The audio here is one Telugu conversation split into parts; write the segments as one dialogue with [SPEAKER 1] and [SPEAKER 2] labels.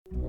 [SPEAKER 1] ఇంతమంది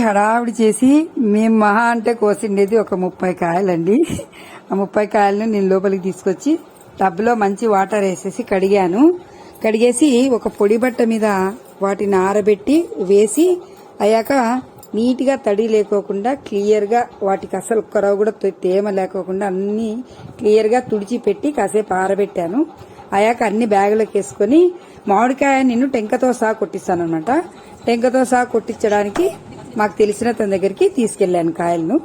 [SPEAKER 1] హడావిడి చేసి మేము మహా అంటే కోసిండేది ఒక 30 కాయలండి. ఆ 30 కాయలను నేను లోపలికి తీసుకొచ్చి టబ్లో మంచి వాటర్ వేసేసి కడిగేసి ఒక పొడి బట్ట మీద వాటిని ఆరబెట్టి వేసి అయ్యాక నీట్ గా తడి లేకోకుండా క్లియర్ గా వాటికి అసలు కొరవ కూడా తేమ లేకోకుండా అన్ని క్లియర్ గా తుడిచిపెట్టి కాసేపు ఆరబెట్టాను. అయ్యాక అన్ని బ్యాగులకు వేసుకుని మామిడికాయ నేను టెంకతో సహా కొట్టిస్తాను అనమాట. టెంకతో సహా కొట్టించడానికి మాకు తెలిసిన తన దగ్గరికి తీసుకెళ్లాను కాయలను.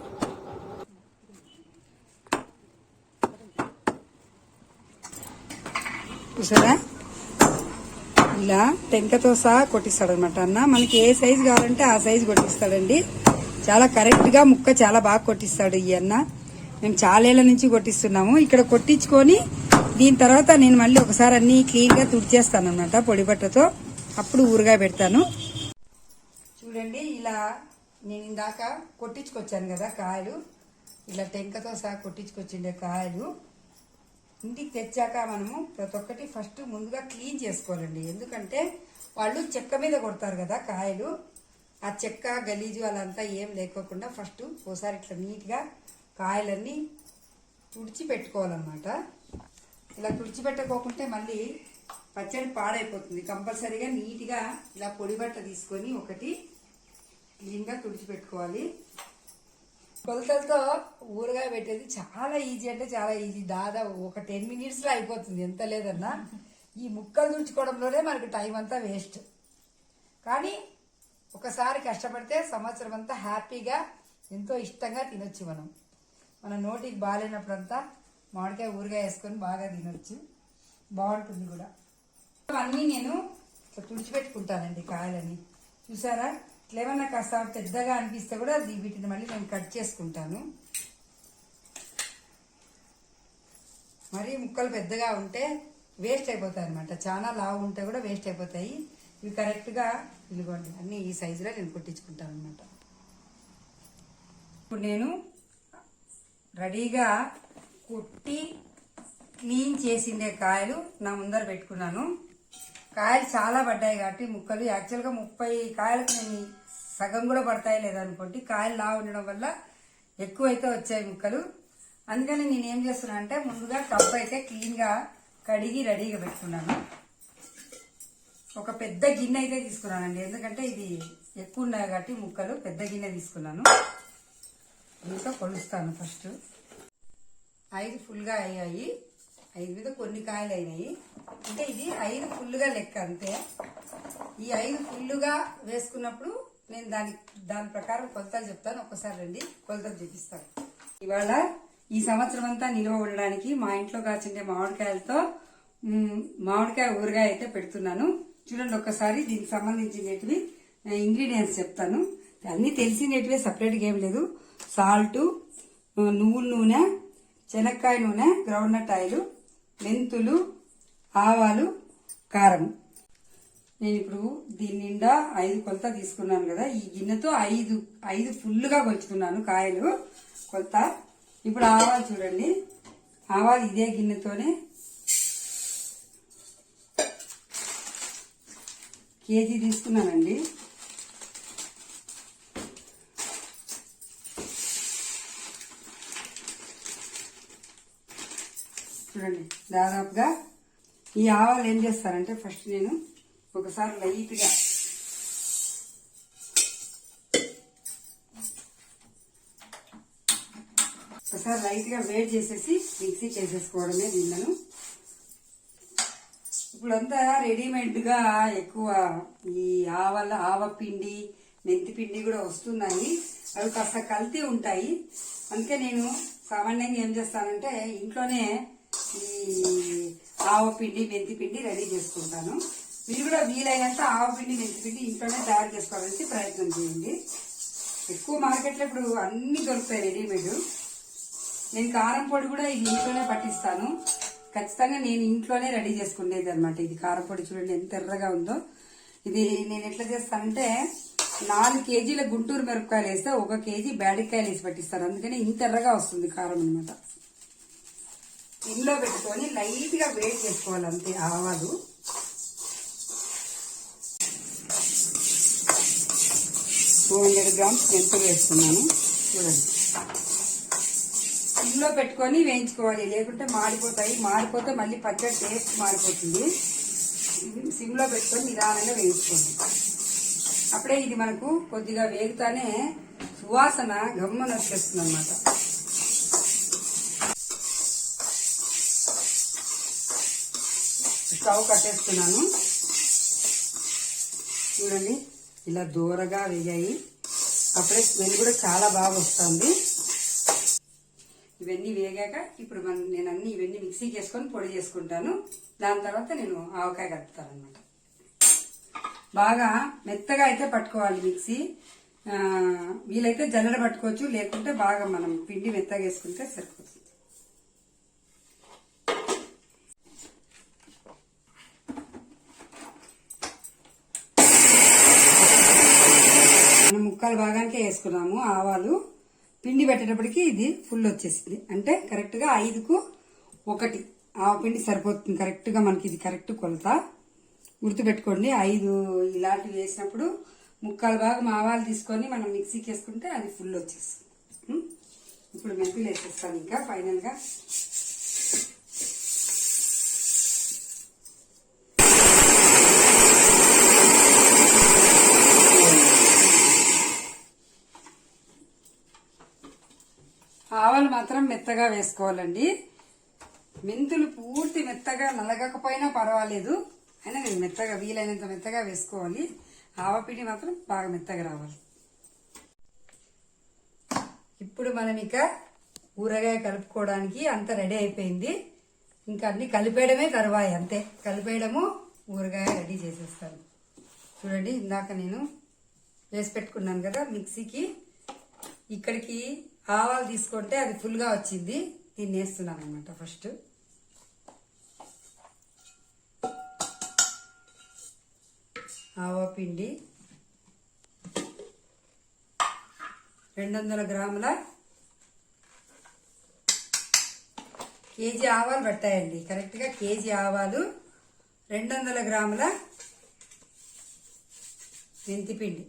[SPEAKER 1] చూసారా, ఇలా టెంకతో సహా కొట్టిస్తాడు అనమాట అన్న. మనకి ఏ సైజు కావాలంటే ఆ సైజు కొట్టిస్తాడండి. చాలా కరెక్ట్ గా ముక్క చాలా బాగా కొట్టిస్తాడు ఈ అన్న. మేము చాలేళ్ల నుంచి కొట్టిస్తున్నాము. ఇక్కడ కొట్టించుకొని దీని తర్వాత నేను మళ్ళీ ఒకసారి అన్ని క్లీన్ గా తుడిచేస్తాను అనమాట పొడి బట్టతో. అప్పుడు ఊరగాయ పెడతాను. చూడండి, ఇలా నేను ఇందాక కొట్టించుకొచ్చాను కదా కాయలు, ఇలా టెంకతో సహా కొట్టించుకొచ్చిండే కాయలు ఇంటికి తెచ్చాక మనము ప్రతి ఒక్కటి ఫస్ట్ ముందుగా క్లీన్ చేసుకోవాలండి. ఎందుకంటే వాళ్ళు చెక్క మీద కొడతారు కదా కాయలు, ఆ చెక్క గలీజు అలంతా ఏం లేకోకుండా ఫస్ట్ ఓసారి ఇట్లా నీట్గా కాయలన్నీ తుడిచి పెట్టుకోవాలన్నమాట. ఇలా తుడిచిపెట్టుకోకుంటే మళ్ళీ పచ్చడి పాడైపోతుంది. కంపల్సరీగా నీట్గా ఇలా పొడి బట్ట తీసుకొని ఒకటి క్లీన్గా తుడిచిపెట్టుకోవాలి. కొలతలతో ఊరగాయ పెట్టేది చాలా ఈజీ అంటే చాలా ఈజీ. దాదాపు ఒక 10 minutesలో అయిపోతుంది, ఎంత లేదన్నా. ఈ ముక్కలు తుడుచుకోవడంలోనే మనకు టైం అంతా వేస్ట్. కానీ ఒకసారి కష్టపడితే సంవత్సరం అంతా హ్యాపీగా ఎంతో ఇష్టంగా తినొచ్చు. మన నోటికి బాగాలేనప్పుడంతా మామిడికాయ ఊరగాయ వేసుకొని బాగా తినొచ్చు, బాగుంటుంది కూడా. అన్నీ నేను తుడిచిపెట్టుకుంటానండి కాయలని. చూసారా, ఇట్లేమన్నా కాస్త పెద్దగా అనిపిస్తే కూడా వీటిని మళ్ళీ నేను కట్ చేసుకుంటాను. మరి ముక్కలు పెద్దగా ఉంటే వేస్ట్ అయిపోతాయి అనమాట. చాలా లావు ఉంటే కూడా వేస్ట్ అయిపోతాయి. ఇవి కరెక్ట్గా ఇదిగోండి అన్ని ఈ సైజులో నేను కొట్టించుకుంటాను అనమాట. ఇప్పుడు నేను రెడీగా కొట్టి క్లీన్ చేసిండే కాయలు నా ముందర పెట్టుకున్నాను. కాయలు చాలా పడ్డాయి కాబట్టి ముక్కలు యాక్చువల్గా 30 కాయలకు నేను సగం కూడా పడతాయి లేదనుకోండి. కాయలు లా ఉండడం వల్ల ఎక్కువైతే వచ్చాయి ముక్కలు. అందుకని నేను ఏం చేస్తున్నా అంటే ముందుగా టబ్ అయితే క్లీన్గా కడిగి రెడీగా పెట్టుకున్నాను. ఒక పెద్ద గిన్నె అయితే తీసుకున్నానండి, ఎందుకంటే ఇది ఎక్కువ ఉన్నాయి కాబట్టి ముక్కలు. పెద్ద గిన్నె తీసుకున్నాను. దీంతో కొలుస్తాను. ఫస్ట్ 5 ఫుల్గా అయ్యాయి. 5 మీద కొన్ని కాయలు అయినాయి అంటే ఇది 5 ఫుల్గా లెక్క అంతే. ఈ 5 ఫుల్గా వేసుకున్నప్పుడు నేను దాని ప్రకారం కొలతలు చెప్తాను. ఒక్కసారి రండి, కొలతలు చూపిస్తాను. ఇవాళ ఈ సంవత్సరం అంతా నిల్వ ఉండడానికి మా ఇంట్లో కాచిండే మామిడికాయలతో మామిడికాయ ఊరగాయ అయితే పెడుతున్నాను. చూడండి ఒక్కసారి దీనికి సంబంధించినవి ఇంగ్రీడియంట్స్ చెప్తాను. అన్నీ తెలిసినటివే, సపరేట్గా ఏం లేదు. సాల్ట్, నువ్వుల నూనె, శనక్కాయ నూనె, గ్రౌండ్నట్ ఆయిల్, మెంతులు, ఆవాలు, కారం. నేను ఇప్పుడు దీని నిండా 5 కొలత తీసుకున్నాను కదా. ఈ గిన్నెతో 5 ఫుల్గా కొలుచుకున్నాను కాయలు కొలత. ఇప్పుడు ఆవాలు చూడండి, ఆవాలు ఇదే గిన్నెతోనే కేజీ తీసుకున్నానండి. చూడండి దాదాపుగా ఈ ఆవాలు ఏం చేస్తారంటే ఫస్ట్ నేను ఒకసారి లైట్గా వేడి చేసేసి మిక్సీకి వేసేసుకోవడమే దీళ్ళను. ఇప్పుడంతా రెడీమేడ్గా ఎక్కువ ఈ ఆవ పిండి, మెంతి పిండి కూడా వస్తున్నాయి. అవి కాస్త కల్తీ ఉంటాయి. అందుకే నేను సామాన్యంగా ఏం చేస్తానంటే ఇంట్లోనే ఈ ఆవ పిండి, మెంతి పిండి రెడీ చేసుకుంటాను. మీరు కూడా వీలైనంత ఆవ పిండి, మెంతి పిండి ఇంట్లోనే తయారు చేసుకోవాలని ప్రయత్నం చేయండి. ఎక్కువ మార్కెట్లో ఇప్పుడు అన్ని దొరుకుతాయి రెడీమేడ్. నేను కారం పొడి కూడా ఇది ఇంట్లోనే పట్టిస్తాను. ఖచ్చితంగా నేను ఇంట్లోనే రెడీ చేసుకునేది అనమాట. ఇది కారం పొడి చూడండి ఎంత ఎర్రగా ఉందో. ఇది నేను ఎట్లా చేస్తానంటే 4 కేజీల గుంటూరు మిరపకాయలు వేస్తే 1 కేజీ బేడికాయలు వేసి పట్టిస్తాను. అందుకని ఇంత ఎర్రగా వస్తుంది కారం అనమాట. ఇంట్లో పెట్టుకొని లైట్ గా వేడి చేసుకోవాలి అంతే. ఆవాలు 200 గ్రామ్స్ మెంతులు వేస్తున్నాను. చూడండి ఇంట్లో పెట్టుకొని వేయించుకోవాలి, లేకుంటే మాడిపోతాయి. మాడిపోతే మళ్ళీ పచ్చడి టేస్ట్ మారిపోతుంది. సిమ్లో పెట్టుకొని నిదానంగా వేయించుకోండి. అప్పుడే ఇది మనకు కొద్దిగా వేగుతానే సువాసన గమ్మన వచ్చేస్తుంది అనమాట. స్టవ్ కట్టేస్తున్నాను. చూడండి ఇలా దూరగా వేగాయి. అప్పుడే స్మెల్ కూడా చాలా బాగా వస్తుంది. ఇవన్నీ వేగాక ఇప్పుడు నేను అన్ని ఇవన్నీ మిక్సీకి వేసుకొని పొడి చేసుకుంటాను. దాని తర్వాత నేను ఆవకాయ కలుపుతాను అనమాట. బాగా మెత్తగా అయితే పట్టుకోవాలి మిక్సీ. వీలైతే జల్లెడ పట్టుకోవచ్చు, లేకుంటే బాగా మనం పిండి మెత్తగా వేసుకుంటే సరిపోతుంది. మనం ముక్కలు భాగానికే వేసుకున్నాము ఆవాలు. పిండి పెట్టేటప్పటికి ఇది ఫుల్ వచ్చేసింది. అంటే కరెక్ట్ గా 5కు 1 ఆవ పిండి సరిపోతుంది. కరెక్ట్ గా మనకి ఇది కరెక్ట్ కొలత గుర్తుపెట్టుకోండి. 5 ఇలాంటివి వేసినప్పుడు ముక్కలు భాగం ఆవాలు తీసుకొని మనం మిక్సీకి వేసుకుంటే అది ఫుల్ వచ్చేస్తుంది. ఇప్పుడు మెంతులు వేసేస్తాను ఇంకా ఫైనల్ గా. ఆవాలు మాత్రం మెత్తగా వేసుకోవాలండి. మెంతులు పూర్తి మెత్తగా నలగకపోయినా పర్వాలేదు, అయినా నేను మెత్తగా వీలైనంత మెత్తగా వేసుకోవాలి. ఆవపిండి మాత్రం బాగా మెత్తగా రావాలి. ఇప్పుడు మనం ఇక ఊరగాయ కలుపుకోవడానికి అంత రెడీ అయిపోయింది. ఇంకా అన్ని కలిపేయడమే తర్వాయి, అంతే. కలిపేయడము, ఊరగాయ రెడీ చేసేస్తాను. చూడండి ఇందాక నేను వేసి పెట్టుకున్నాను కదా మిక్సీకి. ఇక్కడికి ఆవాలు తీసుకుంటే అది ఫుల్గా వచ్చింది. దీన్ని వేస్తున్నాను అనమాట. ఫస్ట్ ఆవపిండి 200 గ్రాముల కేజీ ఆవాలు పట్టాయండి. కరెక్ట్గా కేజీ ఆవాలు, 200 గ్రాముల మెంతిపిండి,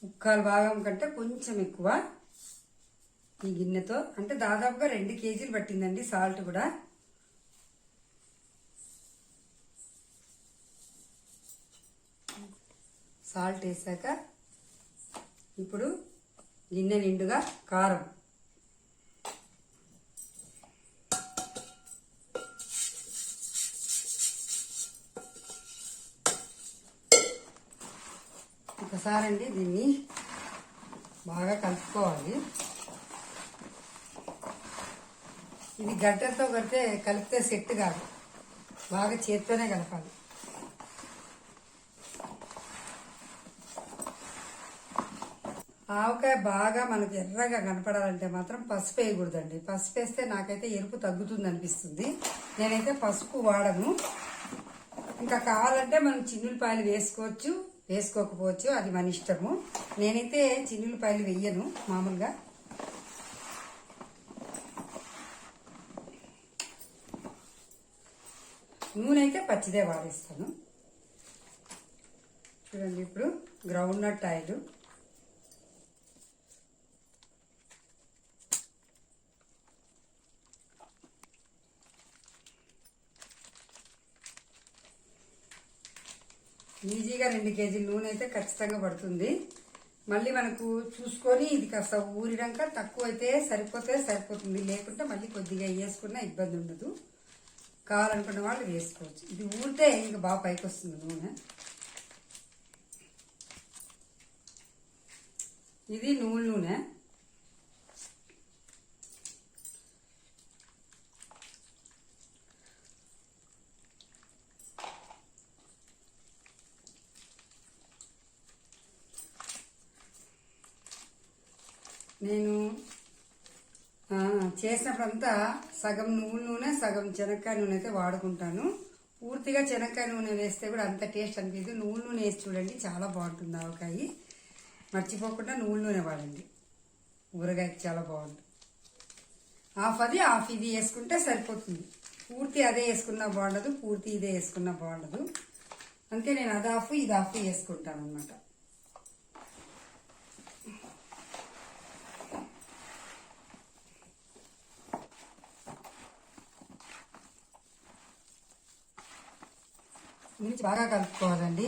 [SPEAKER 1] ముక్కాలు భాగం కంటే కొంచెం ఎక్కువ ఈ గిన్నెతో, అంటే దాదాపుగా 2 కేజీలు పట్టిందండి. సాల్ట్ కూడా సాల్ట్ వేసాక ఇప్పుడు గిన్నె నిండుగా కారం, ఒకసారి అండి దీన్ని బాగా కలుపుకోవాలి. ఇది గడ్డతో కలిపితే సెట్ కాదు, బాగా చేత్తోనే కలపాలి. ఆవకాయ బాగా మనకు ఎర్రగా కనపడాలంటే మాత్రం పసుపు వేయకూడదండి. పసుపు వేస్తే నాకైతే ఎరుపు తగ్గుతుంది అనిపిస్తుంది. నేనైతే పసుపు వాడను. ఇంకా కావాలంటే మనం చిన్నులపాయలు వేసుకోవచ్చు, వేసుకోకపోవచ్చు, అది మన ఇష్టము. నేనైతే చిన్నులపాయలు వెయ్యను మామూలుగా. నూనె అయితే పచ్చిదే వాడేస్తాను. చూడండి, ఇప్పుడు గ్రౌండ్ నట్ ఆయిల్, ఈజీగా 2 కేజీల నూనె అయితే ఖచ్చితంగా పడుతుంది. మళ్ళీ మనకు చూసుకొని ఇది కాస్త ఊరినాక తక్కువ అయితే సరిపోతుంది. లేకుంటే మళ్ళీ కొద్దిగా వేసుకున్నా ఇబ్బంది ఉండదు. కావాలనుకున్న వాళ్ళు వేసుకోవచ్చు. ఇది ఊరితే ఇంకా బాగా పైకి వస్తుంది నూనె. ఇది నూనె. నేను చేసినప్పుడంతా సగం నువ్వుల నూనె సగం శనక్కాయ నూనె అయితే వాడుకుంటాను. పూర్తిగా శనక్కాయ నూనె వేస్తే కూడా అంత టేస్ట్ అనిపించదు. నువ్వుల నూనె వేసి చూడండి, చాలా బాగుంటుంది ఆవకాయ. మర్చిపోకుండా నువ్వుల నూనె వాడండి, ఊరగాయకి చాలా బాగుంటుంది. హాఫ్ ఇది వేసుకుంటే సరిపోతుంది. పూర్తి అదే వేసుకున్నా బాగుండదు, పూర్తి ఇదే వేసుకున్నా బాగుండదు. అందుకే నేను అది హాఫ్ ఇది హాఫ్ వేసుకుంటాను అన్నమాట. నుంచి బాగా కలుపుకోవాలండి.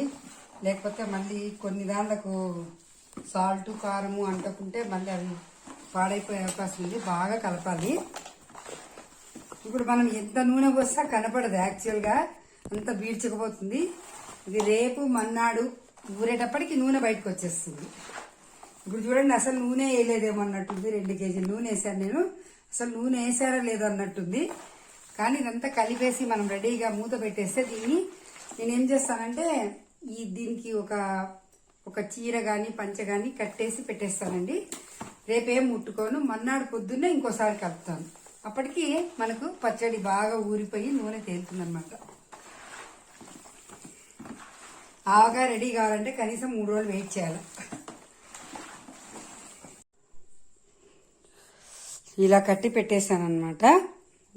[SPEAKER 1] లేకపోతే మళ్ళీ కొన్ని దాంట్లకు సాల్ట్ కారము అంటుకుంటే మళ్ళీ అవి పాడైపోయే అవకాశం ఉంది. బాగా కలపాలి. ఇప్పుడు మనం ఎంత నూనె పోసినా కనపడదు, యాక్చువల్గా అంత బీడ్చకపోతుంది. ఇది రేపు మన్నాడు ఊరేటప్పటికి నూనె బయటకు వచ్చేస్తుంది. ఇప్పుడు చూడండి, అసలు నూనె వేయలేదేమో అన్నట్టుంది. 2 కేజీలు నూనె వేసాను నేను. అసలు నూనె వేసారా లేదో అన్నట్టుంది. కానీ ఇదంతా కలిపేసి మనం రెడీగా మూత పెట్టేస్తే దీన్ని నేనేం చేస్తానంటే దీనికి ఒక చీర గాని పంచ గాని కట్టేసి పెట్టేస్తానండి. రేపేం ముట్టుకోను, మన్నాడు పొద్దున్నే ఇంకోసారి కలుపుతాను. అప్పటికి మనకు పచ్చడి బాగా ఊరిపోయి నూనె తేలుతుందన్నమాట. ఆవగా రెడీ కావాలంటే కనీసం 3 రోజులు వెయిట్ చేయాలి. ఇలా కట్టి పెట్టేశాను అన్నమాట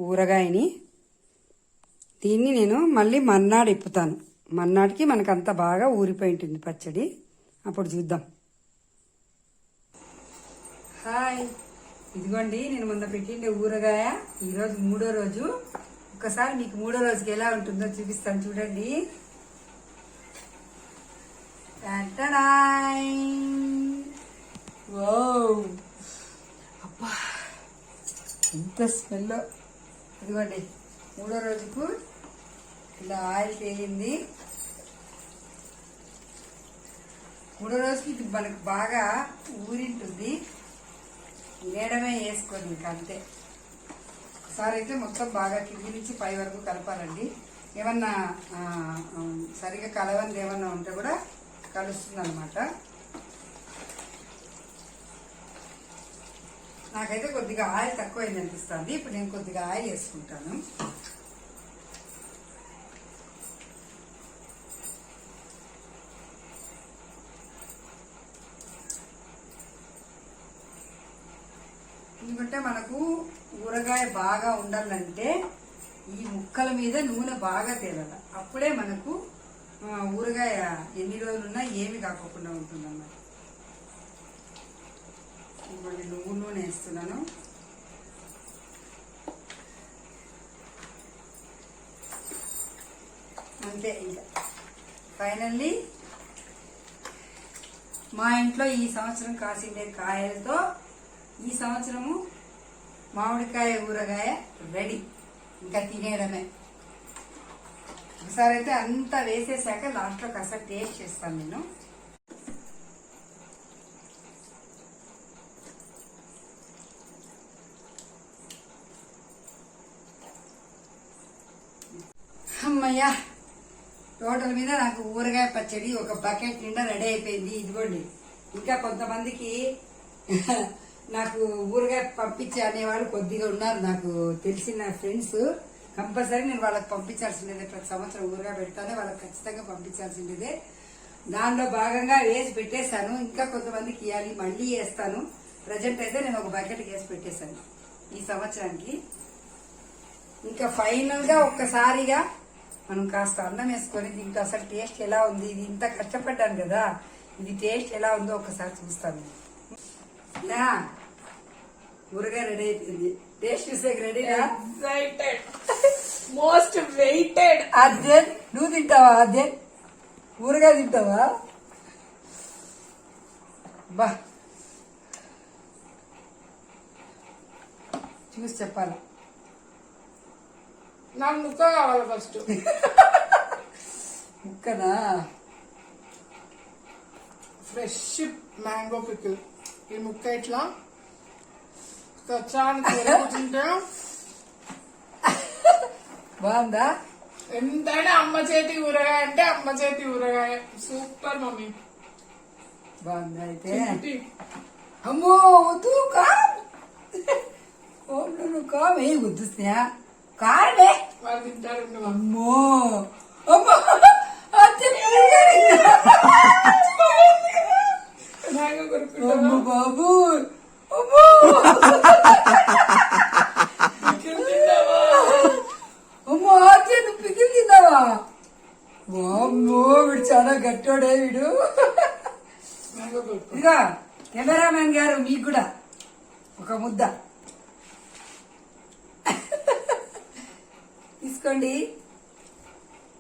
[SPEAKER 1] ఊరగాయని. దీన్ని నేను మళ్ళీ మర్నాడు ఇప్పుతాను. మర్నాటికి మనకంతా బాగా ఊరిపోయి ఉంటుంది పచ్చడి. అప్పుడు చూద్దాం. హాయ్, ఇదిగోండి నేను మొన్న పెట్టిండే ఊరగాయ ఈరోజు 3వ రోజు. ఒకసారి మీకు 3వ రోజుకి ఎలా ఉంటుందో చూపిస్తాను, చూడండి. అబ్బా, ఎంత స్మెల్. ఇదిగోండి 3వ రోజుకు ఇలా ఆయిల్ తేలింది. 3వ రోజుకి ఇది మనకు బాగా ఊరింటుంది. వేయడమే వేసుకొని ఇంకా అంతే. ఒకసారి అయితే మొత్తం బాగా కింది నుంచి పై వరకు కలపాలండి. ఏమన్నా సరిగా కలవంది ఏమన్నా ఉంటే కూడా కలుస్తుంది అనమాట. నాకైతే కొద్దిగా ఆయిల్ తక్కువైంది అనిపిస్తుంది. ఇప్పుడు నేను కొద్దిగా ఆయిల్ వేసుకుంటాను. ఎందుకంటే మనకు ఊరగాయ బాగా ఉండాలంటే ఈ ముక్కల మీద నూనె బాగా తేలాలి. అప్పుడే మనకు ఊరగాయ ఎన్ని రోజులున్నా ఏమి కాకుండా ఉంటుందన్నమాట. ఇవ్వండి, నువ్వుల నూనె వేస్తున్నాను. అంతే. ఇంకా ఫైనల్లీ మా ఇంట్లో ఈ సంవత్సరం కాసిండే కాయలతో ఈ సంవత్సరము మామిడికాయ ఊరగాయ రెడీ. ఇంకా తినేయడమే. ఒకసారి అయితే అంతా వేసేసాక లాస్ట్లో కాస్త టేస్ట్ చేస్తాను నేను. అమ్మయ్యా, టోటల్ మీద నాకు ఊరగాయ పచ్చడి ఒక బకెట్ నిండా రెడీ అయిపోయింది. ఇదిగోండి ఇంకా కొంతమందికి నాకు ఊరగాయ పంపించే అనేవాళ్ళు కొద్దిగా ఉన్నారు, నాకు తెలిసిన ఫ్రెండ్స్. కంపల్సరీ నేను వాళ్ళకి పంపించాల్సిందే, ప్రతి సంవత్సరం ఊరగాయ పెడతానే వాళ్ళకి ఖచ్చితంగా పంపించాల్సిందే. దానిలో భాగంగా వేసి పెట్టేశాను. ఇంకా కొంతమందికి ఇవ్వాలి, మళ్ళీ వేస్తాను. ప్రజెంట్ అయితే నేను ఒక బకెట్ వేసి పెట్టేశాను ఈ సంవత్సరానికి. ఇంకా ఫైనల్ గా ఒక్కసారిగా మనం కాస్త అన్నం వేసుకొని దీంట్లో అసలు టేస్ట్ ఎలా ఉంది, ఇది ఇంత కష్టపడ్డాను కదా, ఇది టేస్ట్ ఎలా ఉందో ఒకసారి చూస్తాను. ఊరగాయ రెడీ అయిపోయింది, టేస్ట్ చూసే రెడీనా?
[SPEAKER 2] Most weighted.
[SPEAKER 1] అదే నువ్వు తింటావా? అదే ఊరగాయ తింటావా? బా చూసి చెప్పాలి.
[SPEAKER 2] నాకు ముక్క కావాలి ఫస్ట్.
[SPEAKER 1] ముక్కనా?
[SPEAKER 2] Fresh mango pickle. ఈ ముక్క ఇట్లా కచ్చానికి తింటే
[SPEAKER 1] బాగుందా?
[SPEAKER 2] ఎంతైనా అమ్మ చేతి ఊరగాయ అంటే అమ్మ చేతి ఊరగాయ. Super mummy.
[SPEAKER 1] బాగుందా? అయితే అమ్మో వద్దు కామే వద్దు స్నేహ కారమే
[SPEAKER 2] వాళ్ళు తింటారు.
[SPEAKER 1] అమ్మో అమ్మో అమ్మ బాబు అమ్మో అమ్మో అదే నువ్వు పికిల్ తిన్నావా? అమ్మో వీడు చాలా గట్టోడే వీడు. ఇదిగా కెమెరామెన్ గారు మీకు కూడా ఒక ముద్ద తీసుకోండి.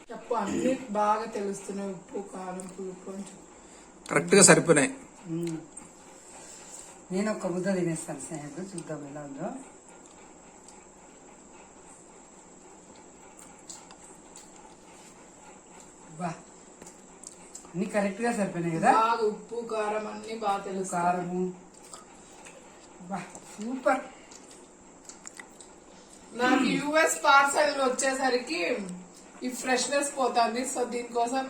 [SPEAKER 2] చెప్పు, అన్ని బాగా తెలుస్తున్నాయి. ఉప్పు కారం పులుపు కొంచెం
[SPEAKER 3] కరెక్ట్ గా సరిపోయినాయి.
[SPEAKER 1] నేను ఒక ముద్ద తినేస్తాను స్నేహితులు, చూద్దాం ఎలా ఉందో. బా అన్ని కరెక్ట్ గా సరిపోయినాయి కదా,
[SPEAKER 2] బాగా ఉప్పు కారం అన్ని బాగా తెలుసు.
[SPEAKER 1] కారము బా సూపర్.
[SPEAKER 2] నాకు యుఎస్ పార్సల్ వచ్చేసరికి ఈ ఫ్రెష్నెస్ పోతుంది. సో దీనికోసం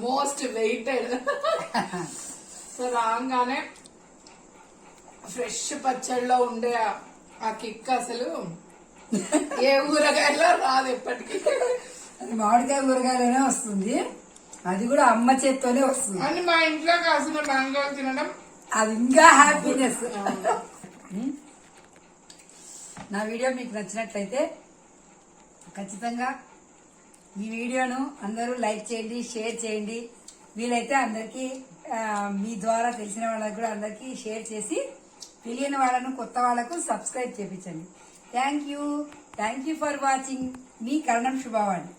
[SPEAKER 2] మోస్ట్ వెయిటెడ్. సో రాగానే ఫ్రెష్ పచ్చడిలో ఉండే ఆ కిక్ అసలు ఏ ఊరగాయలో రాదు ఎప్పటికీ.
[SPEAKER 1] అది మామిడికాయ ఊరగాయలోనే వస్తుంది, అది కూడా అమ్మ చేత్తోనే వస్తుంది.
[SPEAKER 2] అని మా ఇంట్లో కాసిన మ్యాంగో తినడం
[SPEAKER 1] అది ఇంకా హ్యాపీనెస్. నా వీడియో మీకు నచ్చినట్లయితే ఖచ్చితంగా ఈ వీడియోను అందరూ లైక్ చేయండి, షేర్ చేయండి. వీలైతే అందరికీ మీ ద్వారా తెలిసిన వాళ్ళకి కూడా అందరికీ షేర్ చేసి తెలియని వాళ్ళను కొత్త వాళ్ళకు సబ్స్క్రైబ్ చేయించండి. Thank you for watching. మీ కరణం శుభవాణి.